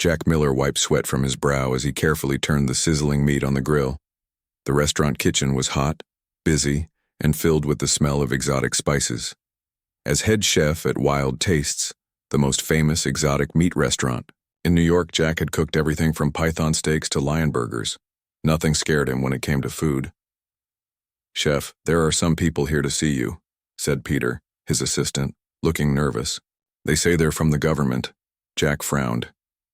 Jack Miller wiped sweat from his brow as he carefully turned the sizzling meat on the grill. The restaurant kitchen was hot, busy, and filled with the smell of exotic spices. As head chef at Wild Tastes, the most famous exotic meat restaurant in New York, Jack had cooked everything from python steaks to lion burgers. Nothing scared him when it came to food. "Chef, there are some people here to see you," said Peter, his assistant, looking nervous. "They say they're from the government." Jack frowned.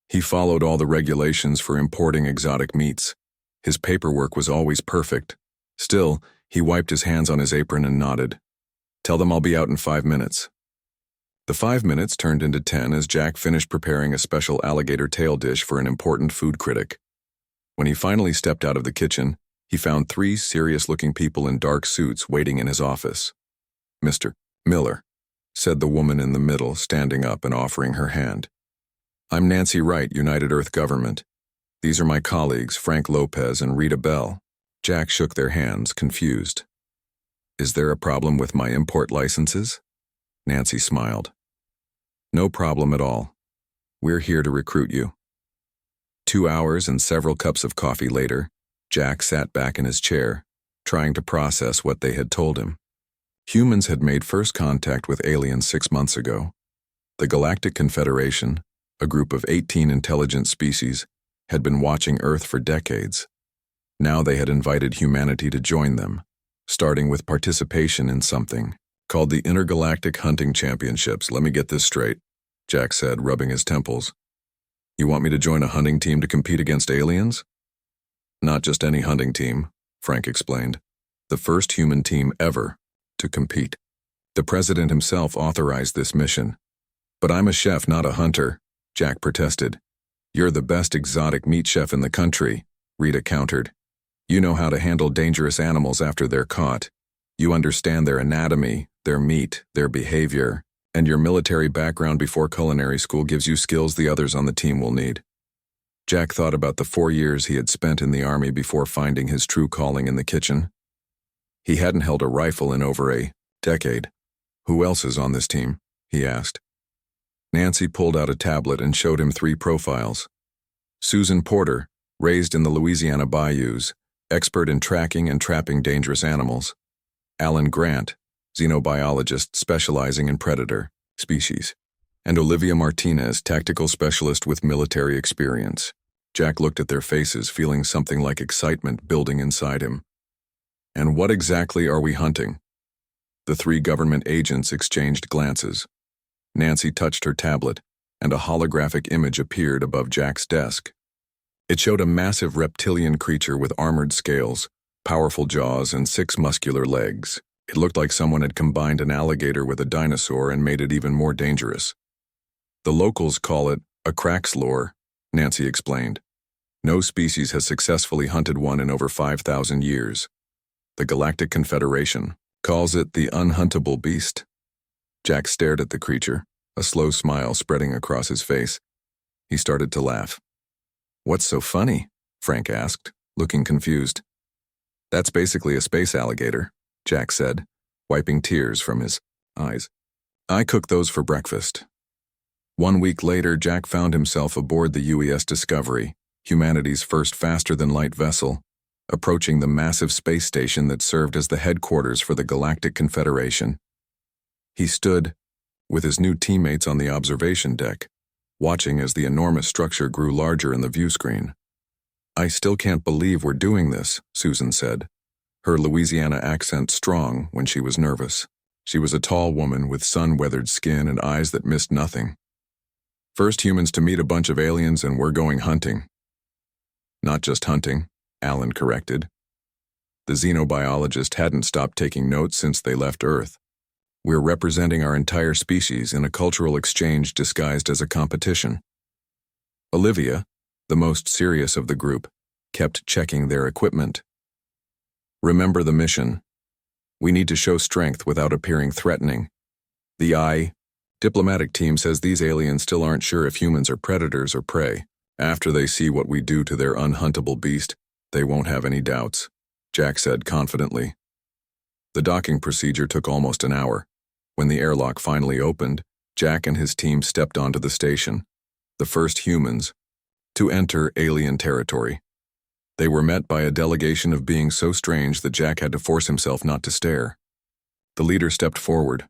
He followed all the regulations for importing exotic meats. His paperwork was always perfect. Still, he wiped his hands on his apron and nodded. "Tell them I'll be out in 5 minutes." The 5 minutes turned into 10 as Jack finished preparing a special alligator tail dish for an important food critic. When he finally stepped out of the kitchen, he found 3 serious-looking people in dark suits waiting in his office. "Mr. Miller," said the woman in the middle, standing up and offering her hand. "I'm Nancy Wright, United Earth Government. These are my colleagues, Frank Lopez and Rita Bell." Jack shook their hands, confused. "Is there a problem with my import licenses?" Nancy smiled. "No problem at all. We're here to recruit you." 2 hours and several cups of coffee later, Jack sat back in his chair, trying to process what they had told him. Humans had made first contact with aliens 6 months ago. The Galactic Confederation, a group of 18 intelligent species, had been watching Earth for decades. Now they had invited humanity to join them, starting with participation in something called the Intergalactic Hunting Championships. "Let me get this straight," Jack said, rubbing his temples. "You want me to join a hunting team to compete against aliens?" "Not just any hunting team," Frank explained. "The first human team ever to compete. The president himself authorized this mission." "But I'm a chef, not a hunter," Jack protested. "You're the best exotic meat chef in the country," Rita countered. "You know how to handle dangerous animals after they're caught. You understand their anatomy, their meat, their behavior, and your military background before culinary school gives you skills the others on the team will need." Jack thought about the 4 years he had spent in the army before finding his true calling in the kitchen. He hadn't held a rifle in over a decade. "Who else is on this team?" he asked. Nancy pulled out a tablet and showed him 3 profiles. Susan Porter, raised in the Louisiana bayous, expert in tracking and trapping dangerous animals. Alan Grant, xenobiologist specializing in predator species. And Olivia Martinez, tactical specialist with military experience. Jack looked at their faces, feeling something like excitement building inside him. "And what exactly are we hunting?" The 3 government agents exchanged glances. Nancy touched her tablet, and a holographic image appeared above Jack's desk. It showed a massive reptilian creature with armored scales, powerful jaws, and 6 muscular legs. It looked like someone had combined an alligator with a dinosaur and made it even more dangerous. "The locals call it a crackslore," Nancy explained. "No species has successfully hunted one in over 5,000 years. The Galactic Confederation calls it the Un-Huntable beast." Jack stared at the creature, a slow smile spreading across his face. He started to laugh. "What's so funny?" Frank asked, looking confused. "That's basically a space alligator," Jack said, wiping tears from his eyes. "I cook those for breakfast." 1 week later, Jack found himself aboard the UES Discovery, humanity's first faster-than-light vessel, approaching the massive space station that served as the headquarters for the Galactic Confederation. He stood, with his new teammates on the observation deck, watching as the enormous structure grew larger in the view screen. "I still can't believe we're doing this," Susan said, her Louisiana accent strong when she was nervous. She was a tall woman with sun-weathered skin and eyes that missed nothing. "First humans to meet a bunch of aliens, and we're going hunting." "Not just hunting," Alan corrected. The xenobiologist hadn't stopped taking notes since they left Earth. "We're representing our entire species in a cultural exchange disguised as a competition." Olivia, the most serious of the group, kept checking their equipment. "Remember the mission. We need to show strength without appearing threatening. The diplomatic team says these aliens still aren't sure if humans are predators or prey. After they see what we do to their unhuntable beast, they won't have any doubts," Jack said confidently. The docking procedure took almost an hour. When the airlock finally opened, Jack and his team stepped onto the station. The first humans, to enter alien territory. They were met by a delegation of beings so strange that Jack had to force himself not to stare. The leader stepped forward,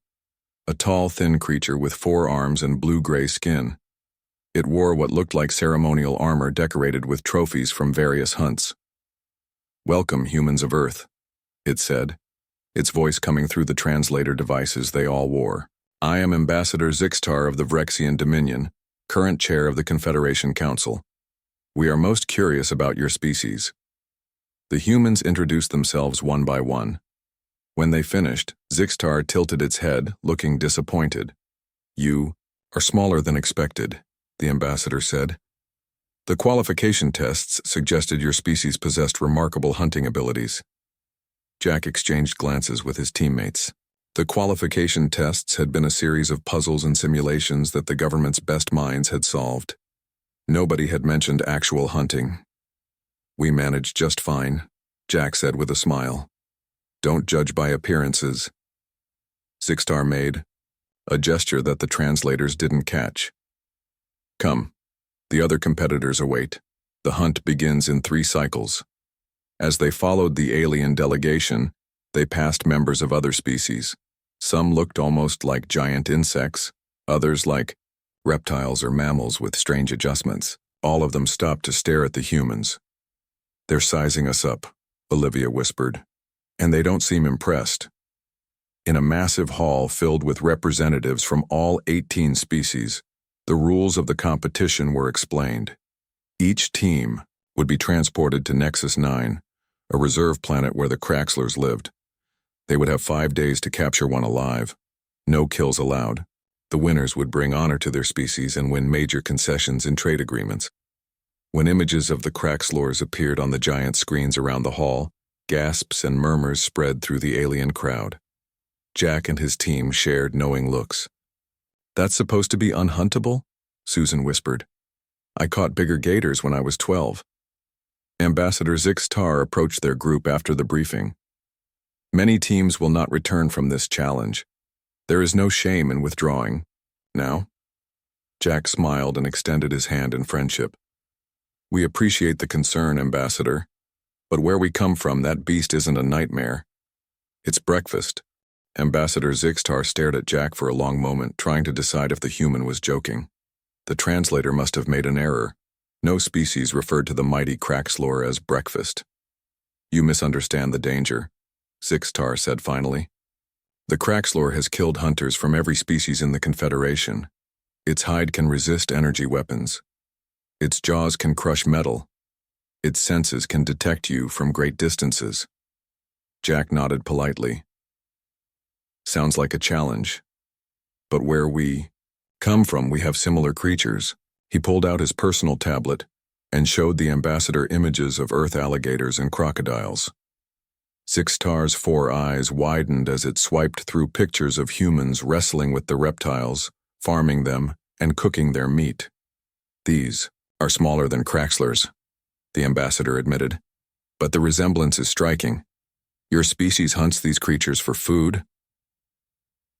a tall, thin creature with 4 arms and blue-gray skin. It wore what looked like ceremonial armor decorated with trophies from various hunts. "Welcome, humans of Earth," it said, its voice coming through the translator devices they all wore. "I am Ambassador Zixtar of the Vrexian Dominion, current chair of the Confederation Council. We are most curious about your species." The humans introduced themselves one by one. When they finished, Zixtar tilted its head, looking disappointed. "You are smaller than expected," the ambassador said. "The qualification tests suggested your species possessed remarkable hunting abilities." Jack exchanged glances with his teammates. The qualification tests had been a series of puzzles and simulations that the government's best minds had solved. Nobody had mentioned actual hunting. "We managed just fine," Jack said with a smile. "Don't judge by appearances." Zixtar made a gesture that the translators didn't catch. "Come. The other competitors await. The hunt begins in 3 cycles." As they followed the alien delegation, they passed members of other species. Some looked almost like giant insects, others like reptiles or mammals with strange adjustments. All of them stopped to stare at the humans. "They're sizing us up," Olivia whispered, "and they don't seem impressed." In a massive hall filled with representatives from all 18 species, the rules of the competition were explained. Each team would be transported to Nexus 9, a reserve planet where the Craxlers lived. They would have 5 days to capture one alive. No kills allowed. The winners would bring honor to their species and win major concessions in trade agreements. When images of the Craxlers appeared on the giant screens around the hall, gasps and murmurs spread through the alien crowd. Jack and his team shared knowing looks. "That's supposed to be Un-Huntable?" Susan whispered. "I caught bigger gators when I was 12. Ambassador Zixtar approached their group after the briefing. "Many teams will not return from this challenge. There is no shame in withdrawing. Now?" Jack smiled and extended his hand in friendship. "We appreciate the concern, Ambassador, but where we come from, that beast isn't a nightmare. It's breakfast." Ambassador Zixtar stared at Jack for a long moment, trying to decide if the human was joking. The translator must have made an error. No species referred to the mighty Craxlor as breakfast. "You misunderstand the danger," Zixtar said finally. "The Craxlor has killed hunters from every species in the Confederation. Its hide can resist energy weapons. Its jaws can crush metal. Its senses can detect you from great distances." Jack nodded politely. "Sounds like a challenge. But where we come from, we have similar creatures." He pulled out his personal tablet and showed the ambassador images of earth alligators and crocodiles. Zixtar's 4 eyes widened as it swiped through pictures of humans wrestling with the reptiles, farming them, and cooking their meat. "These are smaller than Craxlers," the ambassador admitted, "but the resemblance is striking. Your species hunts these creatures for food?"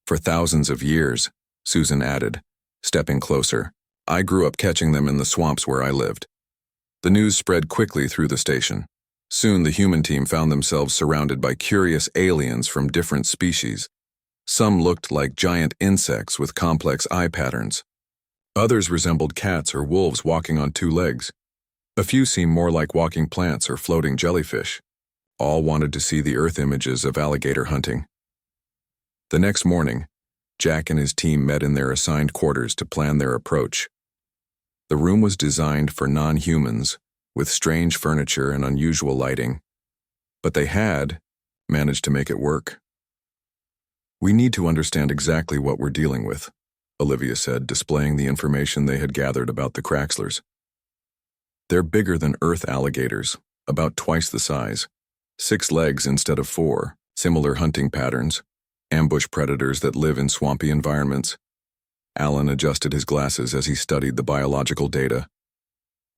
"For thousands of years," Susan added, stepping closer. "I grew up catching them in the swamps where I lived." The news spread quickly through the station. Soon the human team found themselves surrounded by curious aliens from different species. Some looked like giant insects with complex eye patterns. Others resembled cats or wolves walking on 2 legs. A few seemed more like walking plants or floating jellyfish. All wanted to see the Earth images of alligator hunting. The next morning, Jack and his team met in their assigned quarters to plan their approach. The room was designed for non-humans, with strange furniture and unusual lighting, but they had managed to make it work. "We need to understand exactly what we're dealing with," Olivia said, displaying the information they had gathered about the Craxlers. "They're bigger than Earth alligators, about twice the size. 6 legs instead of 4, similar hunting patterns, ambush predators that live in swampy environments." Alan adjusted his glasses as he studied the biological data.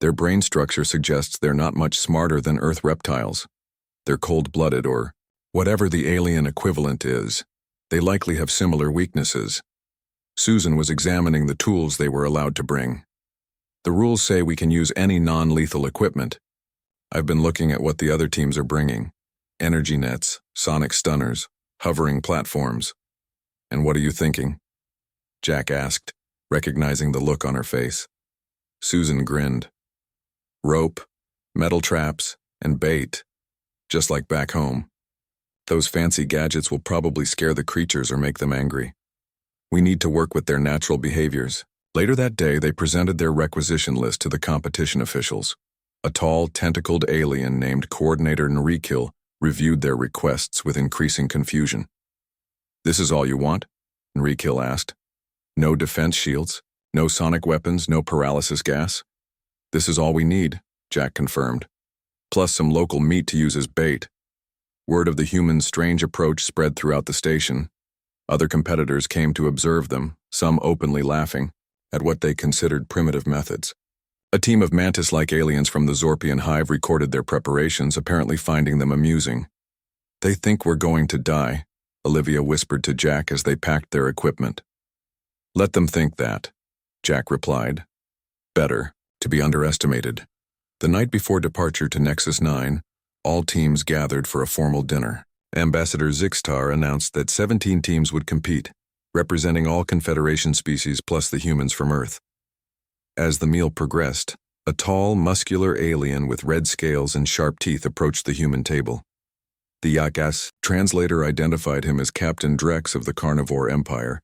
"Their brain structure suggests they're not much smarter than Earth reptiles. They're cold-blooded, or whatever the alien equivalent is. They likely have similar weaknesses." Susan was examining the tools they were allowed to bring. The rules say we can use any non-lethal equipment. I've been looking at what the other teams are bringing. Energy nets, sonic stunners, hovering platforms. And what are you thinking? Jack asked, recognizing the look on her face. Susan grinned. Rope, metal traps, and bait, just like back home. Those fancy gadgets will probably scare the creatures or make them angry. We need to work with their natural behaviors. Later that day, they presented their requisition list to the competition officials. A tall, tentacled alien named Coordinator Narration reviewed their requests with increasing confusion. "This is all you want?" Narration asked. "No defense shields, no sonic weapons, no paralysis gas?" "This is all we need," Jack confirmed. "Plus some local meat to use as bait." Word of the humans' strange approach spread throughout the station. Other competitors came to observe them, some openly laughing at what they considered primitive methods. A team of mantis-like aliens from the Zorpian hive recorded their preparations, apparently finding them amusing. "They think we're going to die," Olivia whispered to Jack as they packed their equipment. "Let them think that," Jack replied. "Better to be underestimated." The night before departure to Nexus 9, all teams gathered for a formal dinner. Ambassador Zixtar announced that 17 teams would compete, representing all Confederation species plus the humans from Earth. As the meal progressed, a tall, muscular alien with red scales and sharp teeth approached the human table. The Yakas translator identified him as Captain Drex of the Carnivore Empire,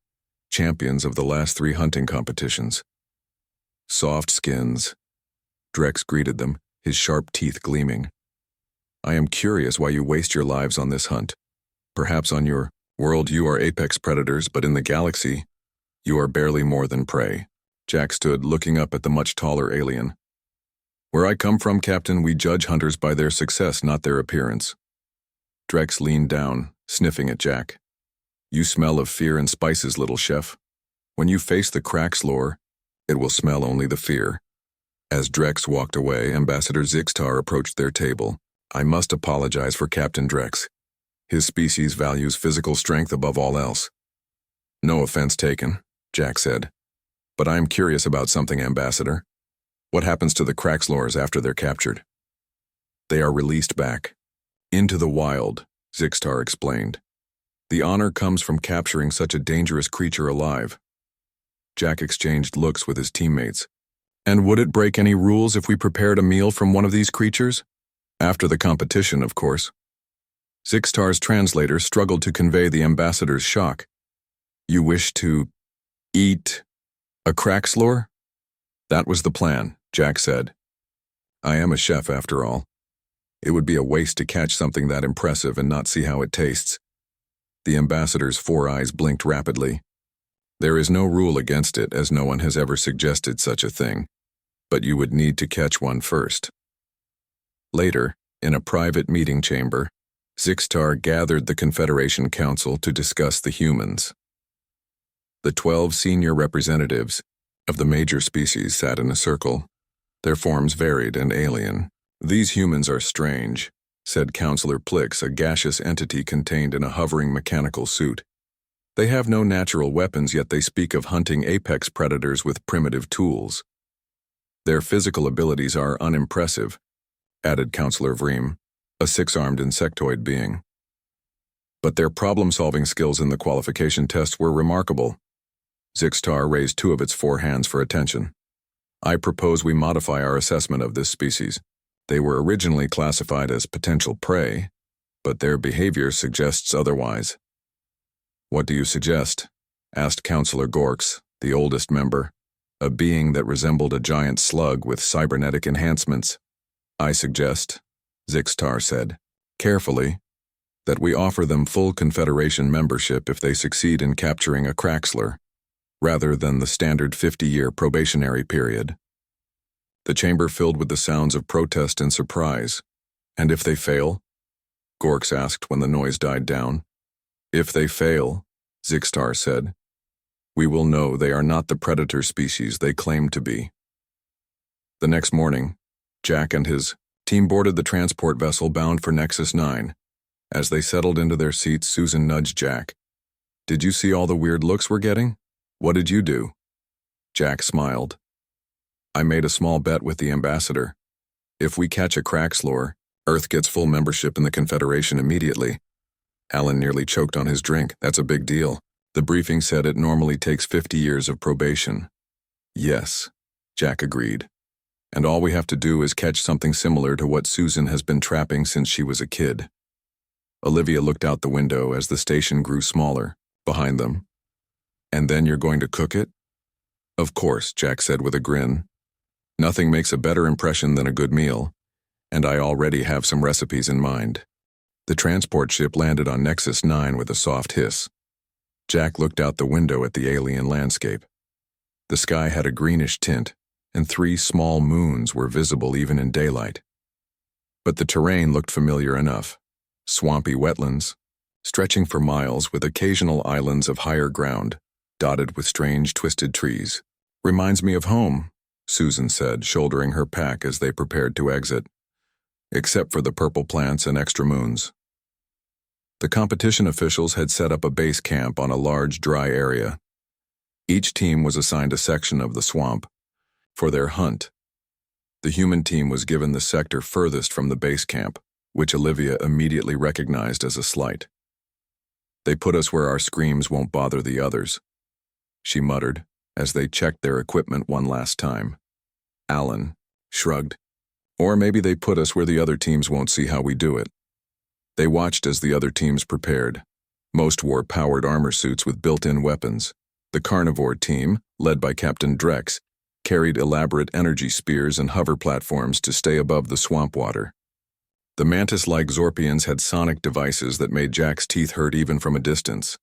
champions of the last 3 hunting competitions. "Soft skins," Drex greeted them, his sharp teeth gleaming. "I am curious why you waste your lives on this hunt. Perhaps on your world you are apex predators, but in the galaxy, you are barely more than prey." Jack stood looking up at the much taller alien. "Where I come from, Captain, we judge hunters by their success, not their appearance." Drex leaned down, sniffing at Jack. "You smell of fear and spices, little chef. When you face the Craxlore, it will smell only the fear." As Drex walked away, Ambassador Zixtar approached their table. "I must apologize for Captain Drex. His species values physical strength above all else." "No offense taken," Jack said. "But I am curious about something, Ambassador. What happens to the Craxlores after they're captured?" "They are released back into the wild," Zixtar explained. "The honor comes from capturing such a dangerous creature alive." Jack exchanged looks with his teammates. "And would it break any rules if we prepared a meal from one of these creatures?" "After the competition, of course." Zixtar's translator struggled to convey the ambassador's shock. "You wish to eat a Craxlore?" "That was the plan," Jack said. "I am a chef after all. It would be a waste to catch something that impressive and not see how it tastes." The ambassador's 4 eyes blinked rapidly. "There is no rule against it, as no one has ever suggested such a thing. But you would need to catch one first." Later, in a private meeting chamber, Zixtar gathered the Confederation Council to discuss the humans. The 12 senior representatives of the major species sat in a circle. Their forms varied and alien. "These humans are strange," said Counselor Plix, a gaseous entity contained in a hovering mechanical suit. "They have no natural weapons, yet they speak of hunting apex predators with primitive tools. Their physical abilities are unimpressive," added Counselor Vreem, a 6-armed insectoid being. "But their problem-solving skills in the qualification test were remarkable." Zixtar raised 2 of its 4 hands for attention. "I propose we modify our assessment of this species. They were originally classified as potential prey, but their behavior suggests otherwise." "What do you suggest?" asked Counselor Gorks, the oldest member, a being that resembled a giant slug with cybernetic enhancements. "I suggest," Zixtar said, carefully, "that we offer them full Confederation membership if they succeed in capturing a Craxlor, rather than the standard 50-year probationary period." The chamber filled with the sounds of protest and surprise. "And if they fail?" Gorks asked when the noise died down. "If they fail," Zixtar said, "we will know they are not the predator species they claim to be." The next morning, Jack and his team boarded the transport vessel bound for Nexus 9. As they settled into their seats, Susan nudged Jack. "Did you see all the weird looks we're getting? What did you do?" Jack smiled. I made a small bet with the ambassador. If we catch a Craxlor, Earth gets full membership in the Confederation immediately. Alan nearly choked on his drink. That's a big deal. The briefing said it normally takes 50 years of probation. Yes, Jack agreed. And all we have to do is catch something similar to what Susan has been trapping since she was a kid. Olivia looked out the window as the station grew smaller, behind them. And then you're going to cook it? Of course, Jack said with a grin. Nothing makes a better impression than a good meal, and I already have some recipes in mind. The transport ship landed on Nexus 9 with a soft hiss. Jack looked out the window at the alien landscape. The sky had a greenish tint, and 3 small moons were visible even in daylight. But the terrain looked familiar enough. Swampy wetlands, stretching for miles with occasional islands of higher ground, dotted with strange twisted trees. Reminds me of home, Susan said, shouldering her pack as they prepared to exit. Except for the purple plants and extra moons. The competition officials had set up a base camp on a large dry area. Each team was assigned a section of the swamp for their hunt. The human team was given the sector furthest from the base camp, which Olivia immediately recognized as a slight. They put us where our screams won't bother the others, she muttered, as they checked their equipment one last time. Alan shrugged. Or maybe they put us where the other teams won't see how we do it. They watched as the other teams prepared. Most wore powered armor suits with built-in weapons. The carnivore team, led by Captain Drex, carried elaborate energy spears and hover platforms to stay above the swamp water. The mantis-like Zorpians had sonic devices that made Jack's teeth hurt even from a distance.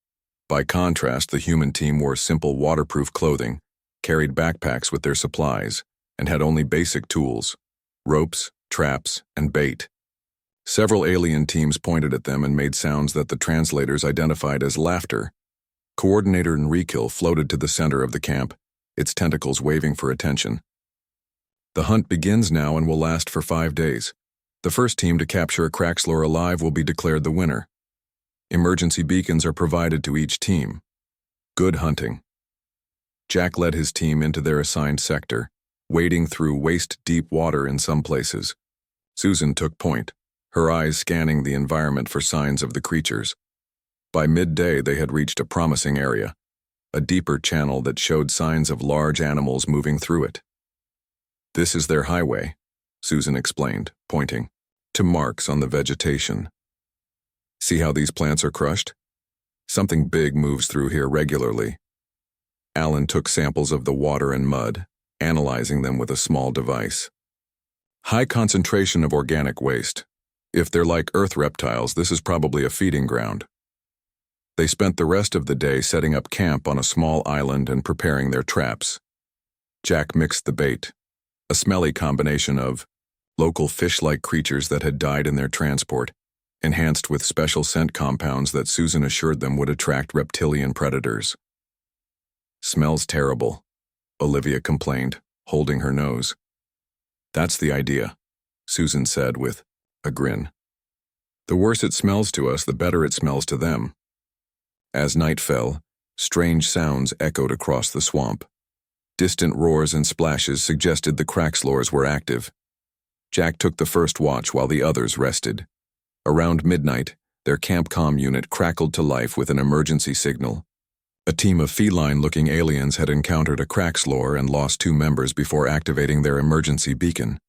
By contrast, the human team wore simple waterproof clothing, carried backpacks with their supplies, and had only basic tools: ropes, traps, and bait. Several alien teams pointed at them and made sounds that the translators identified as laughter. Coordinator Enriquil floated to the center of the camp, its tentacles waving for attention. The hunt begins now and will last for 5 days. The first team to capture a Craxlor alive will be declared the winner. Emergency beacons are provided to each team. Good hunting. Jack led his team into their assigned sector, wading through waist-deep water in some places. Susan took point, her eyes scanning the environment for signs of the creatures. By midday, they had reached a promising area, a deeper channel that showed signs of large animals moving through it. This is their highway, Susan explained, pointing to marks on the vegetation. See how these plants are crushed? Something big moves through here regularly. Alan took samples of the water and mud, analyzing them with a small device. High concentration of organic waste. If they're like earth reptiles, this is probably a feeding ground. They spent the rest of the day setting up camp on a small island and preparing their traps. Jack mixed the bait, a smelly combination of local fish-like creatures that had died in their transport, enhanced with special scent compounds that Susan assured them would attract reptilian predators. Smells terrible, Olivia complained, holding her nose. That's the idea, Susan said with a grin. The worse it smells to us, the better it smells to them. As night fell, strange sounds echoed across the swamp. Distant roars and splashes suggested the Craxlors were active. Jack took the first watch while the others rested. Around midnight, their CampCom unit crackled to life with an emergency signal. A team of feline-looking aliens had encountered a Craxlor and lost 2 members before activating their emergency beacon.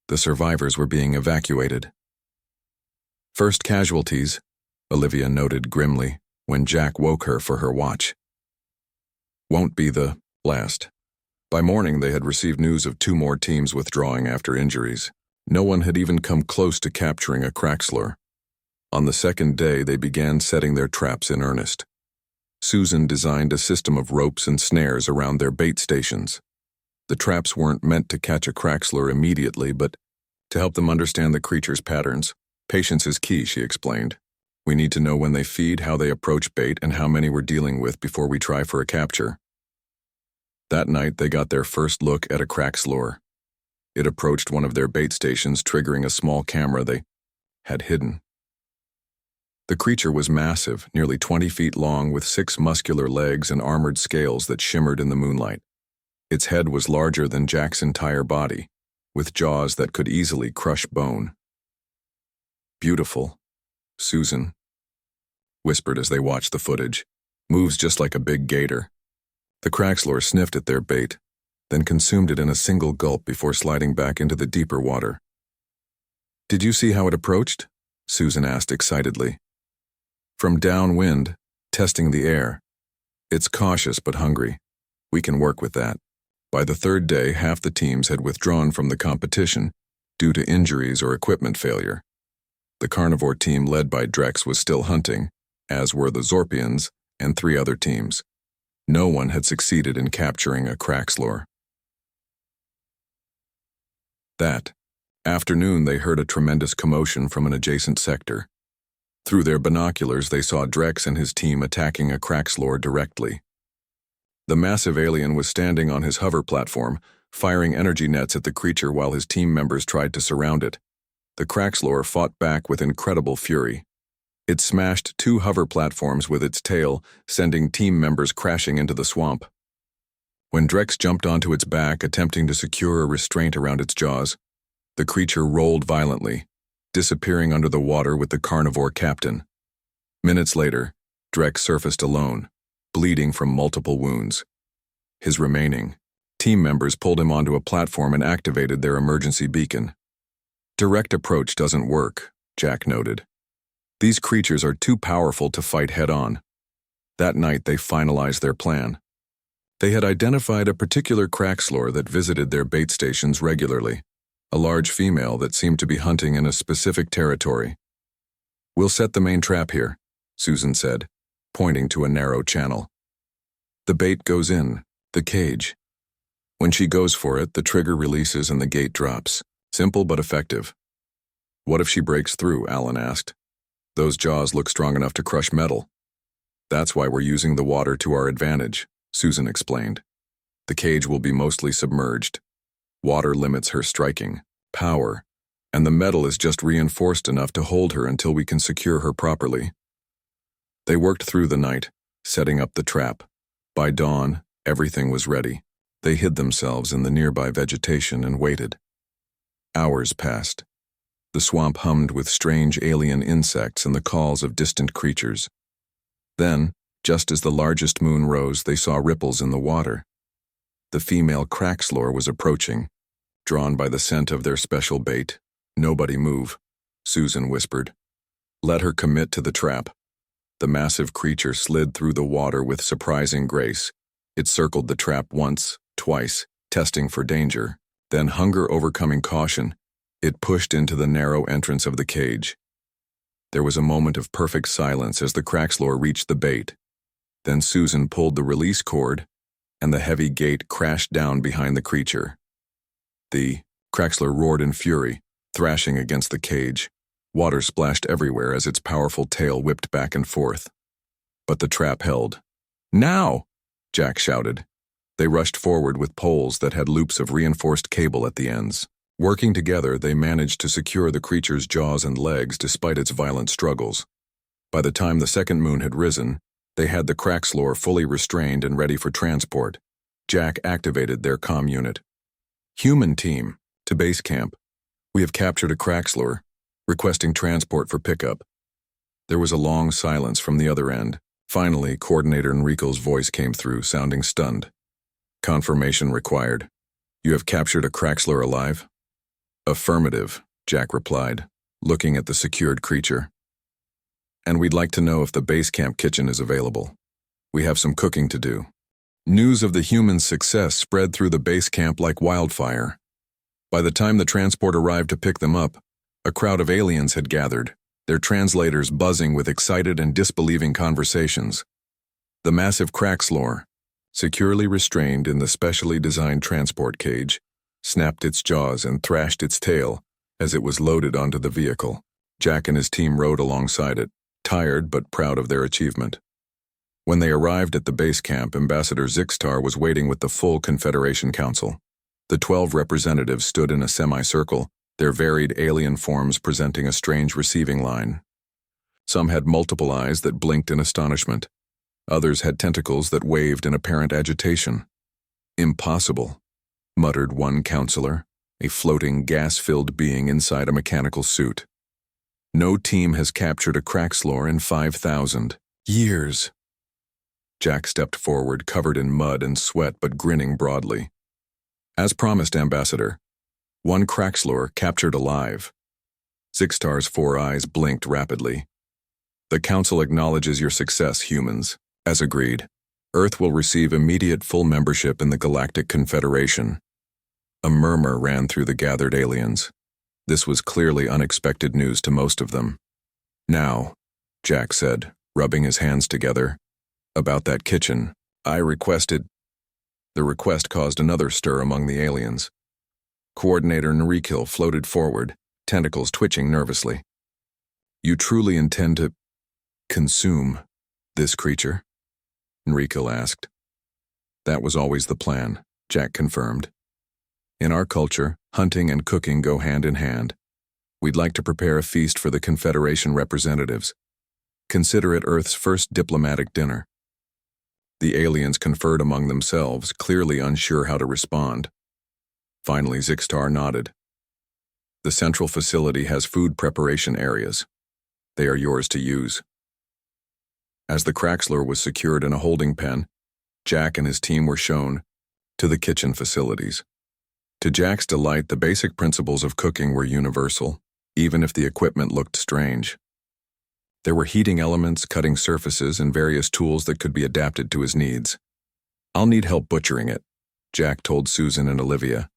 The survivors were being evacuated. First casualties, Olivia noted grimly when Jack woke her for her watch. Won't be the last. By morning, they had received news of 2 more teams withdrawing after injuries. No one had even come close to capturing a Craxlor. On the second day, they began setting their traps in earnest. Susan designed a system of ropes and snares around their bait stations. The traps weren't meant to catch a Craxlor immediately, but to help them understand the creature's patterns. Patience is key, she explained. We need to know when they feed, how they approach bait, and how many we're dealing with before we try for a capture. That night, they got their first look at a Craxlor. It approached one of their bait stations, triggering a small camera they had hidden. The creature was massive, nearly 20 feet long, with 6 muscular legs and armored scales that shimmered in the moonlight. Its head was larger than Jack's entire body, with jaws that could easily crush bone. "Beautiful," Susan whispered as they watched the footage. "Moves just like a big gator." The Craxlor sniffed at their bait, then consumed it in a single gulp before sliding back into the deeper water. "Did you see how it approached?" Susan asked excitedly. "From downwind, testing the air. It's cautious but hungry. We can work with that." By the third day, half the teams had withdrawn from the competition due to injuries or equipment failure. The carnivore team led by Drex was still hunting, as were the Zorpians and 3 other teams. No one had succeeded in capturing a Craxlor. That afternoon, they heard a tremendous commotion from an adjacent sector. Through their binoculars, they saw Drex and his team attacking a Craxlor directly. The massive alien was standing on his hover platform, firing energy nets at the creature while his team members tried to surround it. The Craxlor fought back with incredible fury. It smashed 2 hover platforms with its tail, sending team members crashing into the swamp. When Drex jumped onto its back, attempting to secure a restraint around its jaws, the creature rolled violently, disappearing under the water with the carnivore captain. Minutes later, Drex surfaced alone, bleeding from multiple wounds. His remaining team members pulled him onto a platform and activated their emergency beacon. "Direct approach doesn't work," Jack noted. "These creatures are too powerful to fight head-on." That night, they finalized their plan. They had identified a particular Craxlor that visited their bait stations regularly, a large female that seemed to be hunting in a specific territory. "We'll set the main trap here," Susan said, pointing to a narrow channel. "The bait goes in, the cage. When she goes for it, the trigger releases and the gate drops. Simple but effective." "What if she breaks through?" Alan asked. "Those jaws look strong enough to crush metal." "That's why we're using the water to our advantage," Susan explained. "The cage will be mostly submerged. Water limits her striking power, and the metal is just reinforced enough to hold her until we can secure her properly." They worked through the night, setting up the trap. By dawn, everything was ready. They hid themselves in the nearby vegetation and waited. Hours passed. The swamp hummed with strange alien insects and the calls of distant creatures. Then, just as the largest moon rose, they saw ripples in the water. The female Craxlor was approaching, drawn by the scent of their special bait. "Nobody move," Susan whispered. "Let her commit to the trap." The massive creature slid through the water with surprising grace. It circled the trap once, twice, testing for danger. Then, hunger overcoming caution, it pushed into the narrow entrance of the cage. There was a moment of perfect silence as the Craxlor reached the bait. Then Susan pulled the release cord, and the heavy gate crashed down behind the creature. The Craxlor roared in fury, thrashing against the cage. Water splashed everywhere as its powerful tail whipped back and forth. But the trap held. "Now!" Jack shouted. They rushed forward with poles that had loops of reinforced cable at the ends. Working together, they managed to secure the creature's jaws and legs despite its violent struggles. By the time the second moon had risen, they had the Craxlor fully restrained and ready for transport. Jack activated their comm unit. "Human team, to base camp. We have captured a Craxlor, requesting transport for pickup." There was a long silence from the other end. Finally, Coordinator Enrico's voice came through, sounding stunned. "Confirmation required. You have captured a Craxlor alive?" "Affirmative," Jack replied, looking at the secured creature. "And we'd like to know if the base camp kitchen is available. We have some cooking to do." News of the humans' success spread through the base camp like wildfire. By the time the transport arrived to pick them up, a crowd of aliens had gathered, their translators buzzing with excited and disbelieving conversations. The massive Craxlor, securely restrained in the specially designed transport cage, snapped its jaws and thrashed its tail as it was loaded onto the vehicle. Jack and his team rode alongside it, tired but proud of their achievement. When they arrived at the base camp, Ambassador Zixtar was waiting with the full Confederation Council. The 12 representatives stood in a semicircle, their varied alien forms presenting a strange receiving line. Some had multiple eyes that blinked in astonishment. Others had tentacles that waved in apparent agitation. Impossible, muttered one counselor, a floating, gas-filled being inside a mechanical suit. No team has captured a Craxlor in 5,000 years. Jack stepped forward, covered in mud and sweat but grinning broadly. As promised, Ambassador. One Craxlor captured alive. Zixtar's 4 eyes blinked rapidly. The Council acknowledges your success, humans. As agreed, Earth will receive immediate full membership in the Galactic Confederation. A murmur ran through the gathered aliens. This was clearly unexpected news to most of them. Now, Jack said, rubbing his hands together, about that kitchen, I requested. The request caused another stir among the aliens. Coordinator Narration floated forward, tentacles twitching nervously. You truly intend to consume this creature? Narration asked. That was always the plan, Jack confirmed. In our culture, hunting and cooking go hand in hand. We'd like to prepare a feast for the Confederation representatives. Consider it Earth's first diplomatic dinner. The aliens conferred among themselves, clearly unsure how to respond. Finally, Zixtar nodded. The central facility has food preparation areas. They are yours to use. As the Craxlor was secured in a holding pen, Jack and his team were shown to the kitchen facilities. To Jack's delight, the basic principles of cooking were universal, even if the equipment looked strange. There were heating elements, cutting surfaces, and various tools that could be adapted to his needs. I'll need help butchering it, Jack told Susan and Olivia.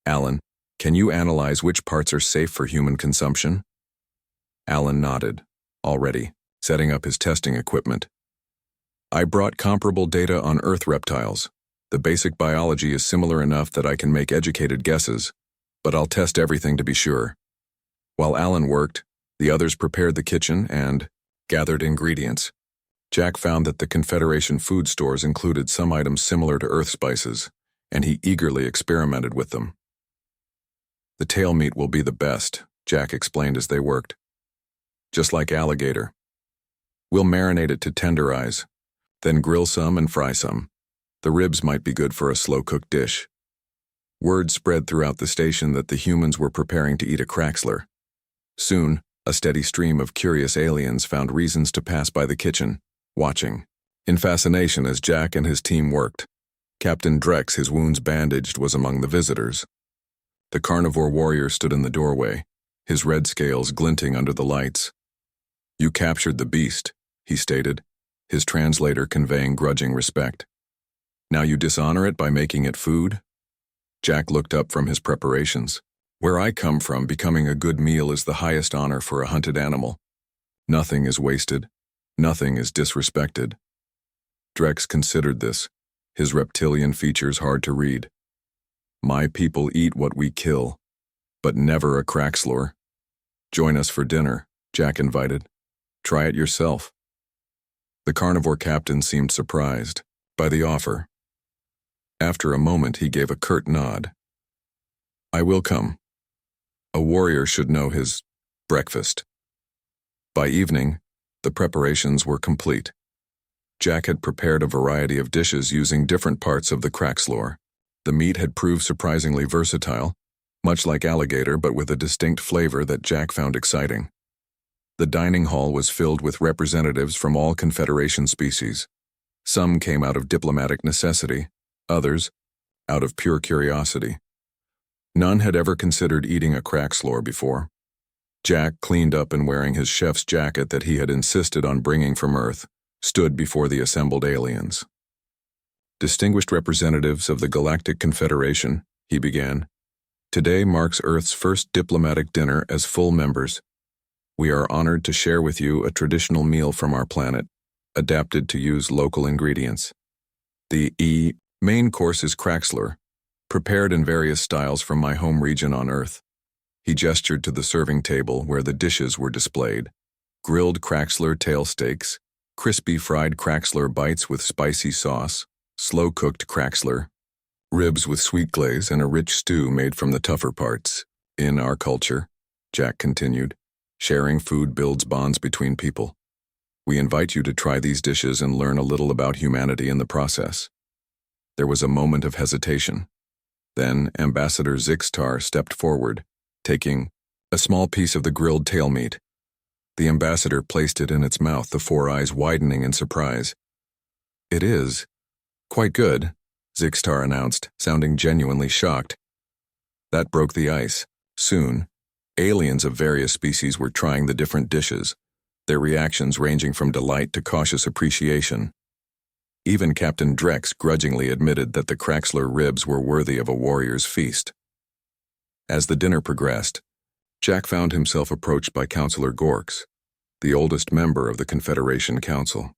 Alan, can you analyze which parts are safe for human consumption? Alan nodded, already, setting up his testing equipment. I brought comparable data on Earth reptiles. The basic biology is similar enough that I can make educated guesses, but I'll test everything to be sure. While Alan worked, the others prepared the kitchen and gathered ingredients. Jack found that the Confederation food stores included some items similar to Earth spices, and he eagerly experimented with them. The tail meat will be the best, Jack explained as they worked. Just like alligator. We'll marinate it to tenderize, then grill some and fry some. The ribs might be good for a slow-cooked dish. Word spread throughout the station that the humans were preparing to eat a Craxlor. Soon, a steady stream of curious aliens found reasons to pass by the kitchen, watching, in fascination as Jack and his team worked. Captain Drex, his wounds bandaged, was among the visitors. The carnivore warrior stood in the doorway, his red scales glinting under the lights. You captured the beast, he stated, his translator conveying grudging respect. Now you dishonor it by making it food? Jack looked up from his preparations. Where I come from, becoming a good meal is the highest honor for a hunted animal. Nothing is wasted. Nothing is disrespected. Drex considered this, his reptilian features hard to read. My people eat what we kill, but never a Craxlor. Join us for dinner, Jack invited. Try it yourself. The carnivore captain seemed surprised by the offer. After a moment, he gave a curt nod. I will come. A warrior should know his breakfast. By evening, the preparations were complete. Jack had prepared a variety of dishes using different parts of the Craxlor. The meat had proved surprisingly versatile, much like alligator but with a distinct flavor that Jack found exciting. The dining hall was filled with representatives from all Confederation species. Some came out of diplomatic necessity, others out of pure curiosity. None had ever considered eating a Craxlor before. Jack, cleaned up and wearing his chef's jacket that he had insisted on bringing from Earth, stood before the assembled aliens. Distinguished representatives of the Galactic Confederation, he began, today marks Earth's first diplomatic dinner as full members. We are honored to share with you a traditional meal from our planet, adapted to use local ingredients. The main course is Craxlor, prepared in various styles from my home region on Earth. He gestured to the serving table where the dishes were displayed. Grilled Craxlor tail steaks, crispy fried Craxlor bites with spicy sauce, slow-cooked Craxlor, ribs with sweet glaze, and a rich stew made from the tougher parts. In our culture, Jack continued, sharing food builds bonds between people. We invite you to try these dishes and learn a little about humanity in the process. There was a moment of hesitation. Then Ambassador Zixtar stepped forward, taking a small piece of the grilled tail meat. The ambassador placed it in its mouth, the four eyes widening in surprise. "It is quite good," Zixtar announced, sounding genuinely shocked. That broke the ice. Soon, aliens of various species were trying the different dishes, their reactions ranging from delight to cautious appreciation. Even Captain Drex grudgingly admitted that the Kraxler ribs were worthy of a warrior's feast. As the dinner progressed, Jack found himself approached by Counselor Gorks, the oldest member of the Confederation Council.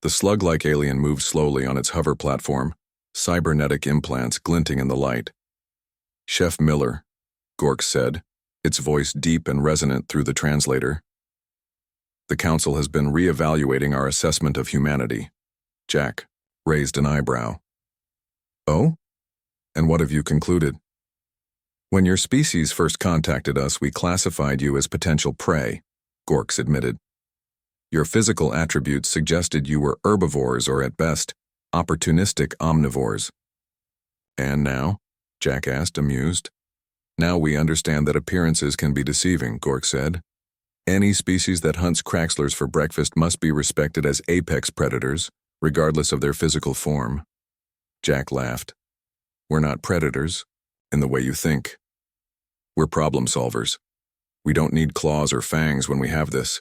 The slug-like alien moved slowly on its hover platform, cybernetic implants glinting in the light. "Chef Miller," Gorks said, its voice deep and resonant through the translator. "The Council has been re-evaluating our assessment of humanity." Jack raised an eyebrow. "Oh? And what have you concluded?" "When your species first contacted us, we classified you as potential prey," Gorks admitted. "Your physical attributes suggested you were herbivores or, at best, opportunistic omnivores." "And now?" Jack asked, amused. "Now we understand that appearances can be deceiving," Gorks said. "Any species that hunts Kraxlers for breakfast must be respected as apex predators, regardless of their physical form." Jack laughed. "We're not predators, in the way you think. We're problem solvers. We don't need claws or fangs when we have this."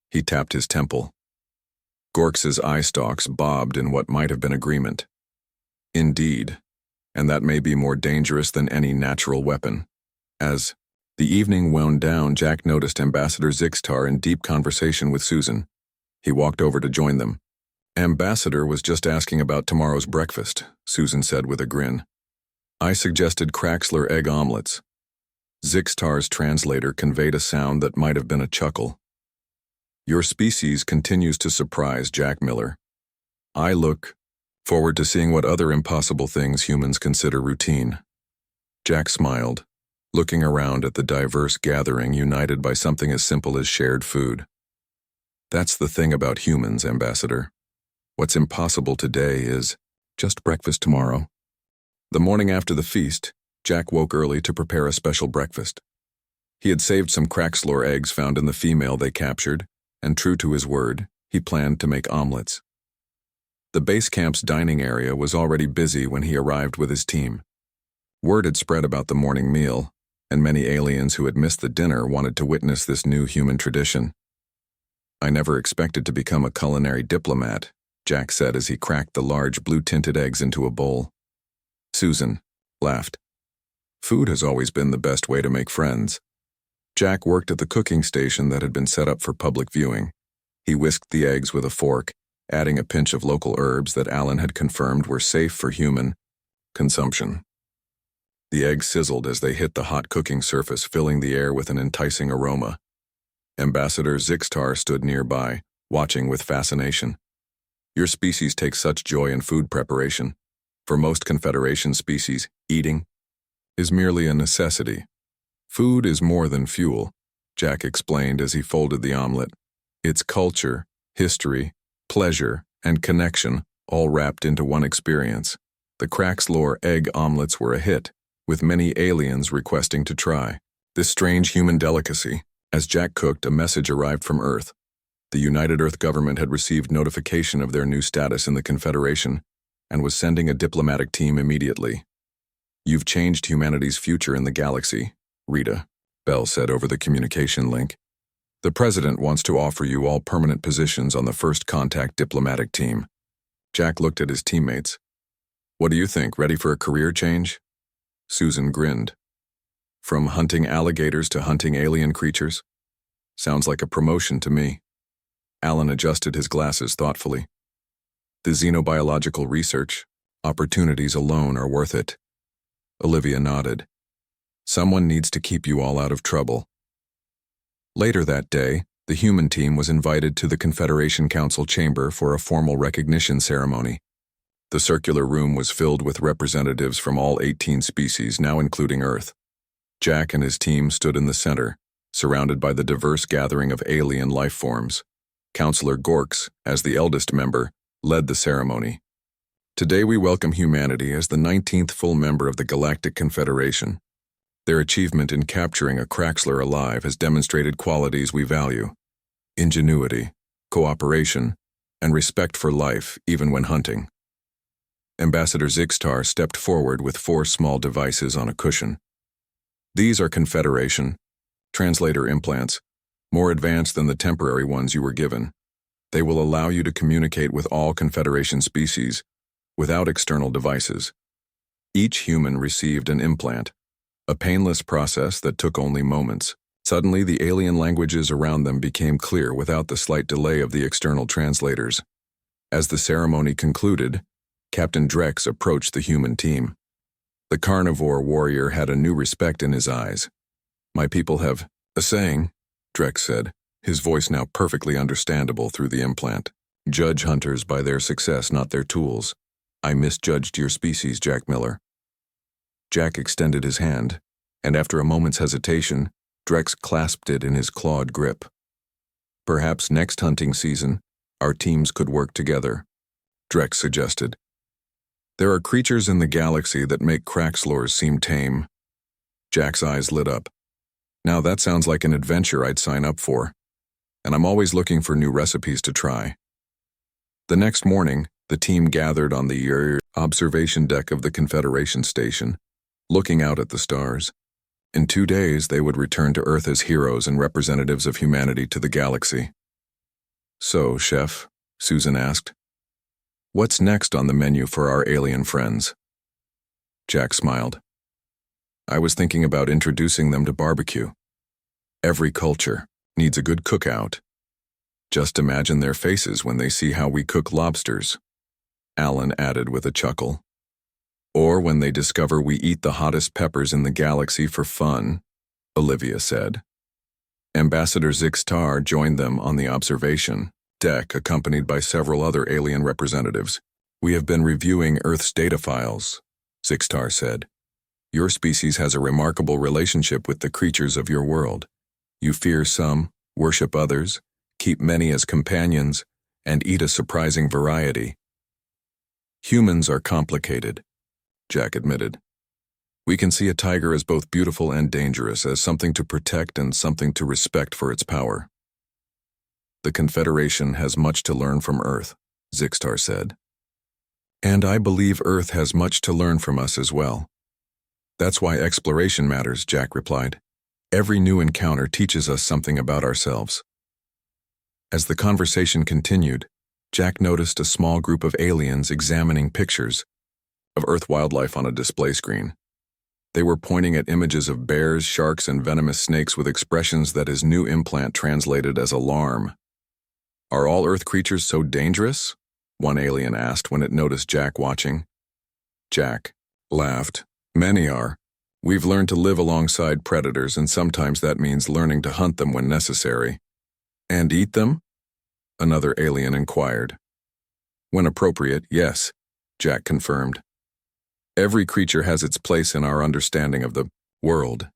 He tapped his temple. Gorks's eye stalks bobbed in what might have been agreement. "Indeed, and that may be more dangerous than any natural weapon." As the evening wound down, Jack noticed Ambassador Zixtar in deep conversation with Susan. He walked over to join them. "Ambassador was just asking about tomorrow's breakfast," Susan said with a grin. "I suggested Kraxler egg omelets." Zixtar's translator conveyed a sound that might have been a chuckle. "Your species continues to surprise, Jack Miller. I look forward to seeing what other impossible things humans consider routine." Jack smiled, looking around at the diverse gathering united by something as simple as shared food. "That's the thing about humans, Ambassador. What's impossible today is just breakfast tomorrow." The morning after the feast, Jack woke early to prepare a special breakfast. He had saved some Kraxlor eggs found in the female they captured, and true to his word, he planned to make omelets. The base camp's dining area was already busy when he arrived with his team. Word had spread about the morning meal, and many aliens who had missed the dinner wanted to witness this new human tradition. "I never expected to become a culinary diplomat," Jack said as he cracked the large blue-tinted eggs into a bowl. Susan laughed. "Food has always been the best way to make friends." Jack worked at the cooking station that had been set up for public viewing. He whisked the eggs with a fork, adding a pinch of local herbs that Alan had confirmed were safe for human consumption. The eggs sizzled as they hit the hot cooking surface, filling the air with an enticing aroma. Ambassador Zixtar stood nearby, watching with fascination. "Your species takes such joy in food preparation. For most Confederation species, eating is merely a necessity. Food is more than fuel," Jack explained as he folded the omelet. "It's culture, history, pleasure, and connection, all wrapped into one experience." The Kraxlor egg omelets were a hit, with many aliens requesting to try this strange human delicacy. As Jack cooked, a message arrived from Earth. The United Earth government had received notification of their new status in the Confederation and was sending a diplomatic team immediately. "You've changed humanity's future in the galaxy," Rita, Bell said over the communication link. "The President wants to offer you all permanent positions on the First Contact diplomatic team." Jack looked at his teammates. "What do you think, ready for a career change?" Susan grinned. "From hunting alligators to hunting alien creatures? Sounds like a promotion to me." Alan adjusted his glasses thoughtfully. "The xenobiological research opportunities alone are worth it." Olivia nodded. "Someone needs to keep you all out of trouble." Later that day, the human team was invited to the Confederation Council chamber for a formal recognition ceremony. The circular room was filled with representatives from all 18 species, now including Earth. Jack and his team stood in the center, surrounded by the diverse gathering of alien life forms. Counselor Gorks, as the eldest member, led the ceremony. Today we welcome humanity as the 19th full member of the Galactic Confederation. Their achievement in capturing a Craxler alive has demonstrated qualities we value: ingenuity, cooperation, and respect for life even when hunting. Ambassador Zixtar stepped forward with 4 small devices on a cushion. These are Confederation translator implants, more advanced than the temporary ones you were given. They will allow you to communicate with all Confederation species without external devices. Each human received an implant, a painless process that took only moments. Suddenly, the alien languages around them became clear without the slight delay of the external translators. As the ceremony concluded, Captain Drex approached the human team. The carnivore warrior had a new respect in his eyes. "My people have a saying," Drex said, his voice now perfectly understandable through the implant. "Judge hunters by their success, not their tools. I misjudged your species, Jack Miller." Jack extended his hand, and after a moment's hesitation, Drex clasped it in his clawed grip. "Perhaps next hunting season, our teams could work together," Drex suggested. "There are creatures in the galaxy that make Craxlors seem tame." Jack's eyes lit up. "Now that sounds like an adventure I'd sign up for, and I'm always looking for new recipes to try." The next morning, the team gathered on the observation deck of the Confederation station, looking out at the stars. In 2 days, they would return to Earth as heroes and representatives of humanity to the galaxy. "So, Chef," Susan asked, "what's next on the menu for our alien friends?" Jack smiled. "I was thinking about introducing them to barbecue. Every culture needs a good cookout. Just imagine their faces when they see how we cook lobsters," Alan added with a chuckle. "Or when they discover we eat the hottest peppers in the galaxy for fun," Olivia said. Ambassador Zixtar joined them on the observation deck, accompanied by several other alien representatives. "We have been reviewing Earth's data files," Zixtar said. "Your species has a remarkable relationship with the creatures of your world. You fear some, worship others, keep many as companions, and eat a surprising variety." "Humans are complicated," Jack admitted. "We can see a tiger as both beautiful and dangerous, as something to protect and something to respect for its power." "The Confederation has much to learn from Earth," Zixtar said. "And I believe Earth has much to learn from us as well. That's why exploration matters," Jack replied. "Every new encounter teaches us something about ourselves." As the conversation continued, Jack noticed a small group of aliens examining pictures of Earth wildlife on a display screen. They were pointing at images of bears, sharks, and venomous snakes with expressions that his new implant translated as alarm. "Are all Earth creatures so dangerous?" one alien asked when it noticed Jack watching. Jack laughed. "Many are. We've learned to live alongside predators, and sometimes that means learning to hunt them when necessary." "And eat them?" another alien inquired. "When appropriate, yes," Jack confirmed. "Every creature has its place in our understanding of the world.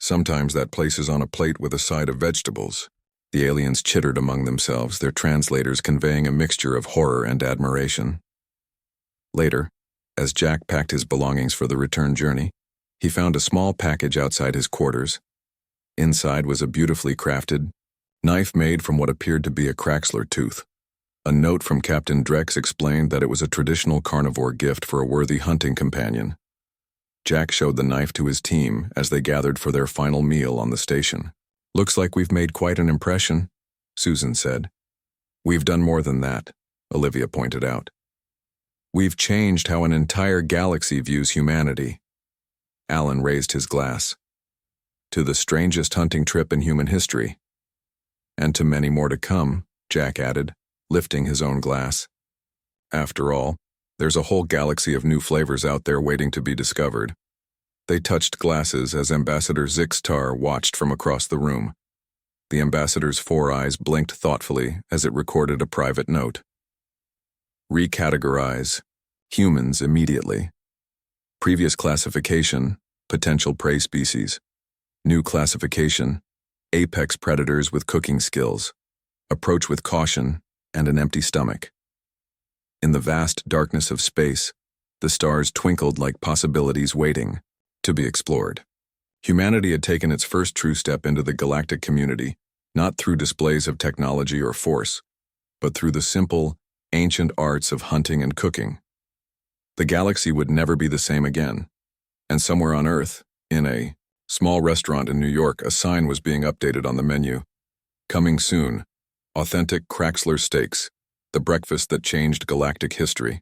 Sometimes that place is on a plate with a side of vegetables." The aliens chittered among themselves, their translators conveying a mixture of horror and admiration. Later, as Jack packed his belongings for the return journey, he found a small package outside his quarters. Inside was a beautifully crafted knife made from what appeared to be a Craxler tooth. A note from Captain Drex explained that it was a traditional carnivore gift for a worthy hunting companion. Jack showed the knife to his team as they gathered for their final meal on the station. "Looks like we've made quite an impression," Susan said. "We've done more than that," Olivia pointed out. "We've changed how an entire galaxy views humanity." Alan raised his glass. "To the strangest hunting trip in human history." "And to many more to come," Jack added, lifting his own glass. "After all, there's a whole galaxy of new flavors out there waiting to be discovered." They touched glasses as Ambassador Zixtar watched from across the room. The ambassador's 4 eyes blinked thoughtfully as it recorded a private note. "Recategorize humans immediately. Previous classification, potential prey species. New classification, apex predators with cooking skills. Approach with caution and an empty stomach." In the vast darkness of space, the stars twinkled like possibilities waiting to be explored. Humanity had taken its first true step into the galactic community, not through displays of technology or force, but through the simple, ancient arts of hunting and cooking. The galaxy would never be the same again, and somewhere on Earth, in a small restaurant in New York, a sign was being updated on the menu. Coming soon, authentic Craxler steaks, the breakfast that changed galactic history.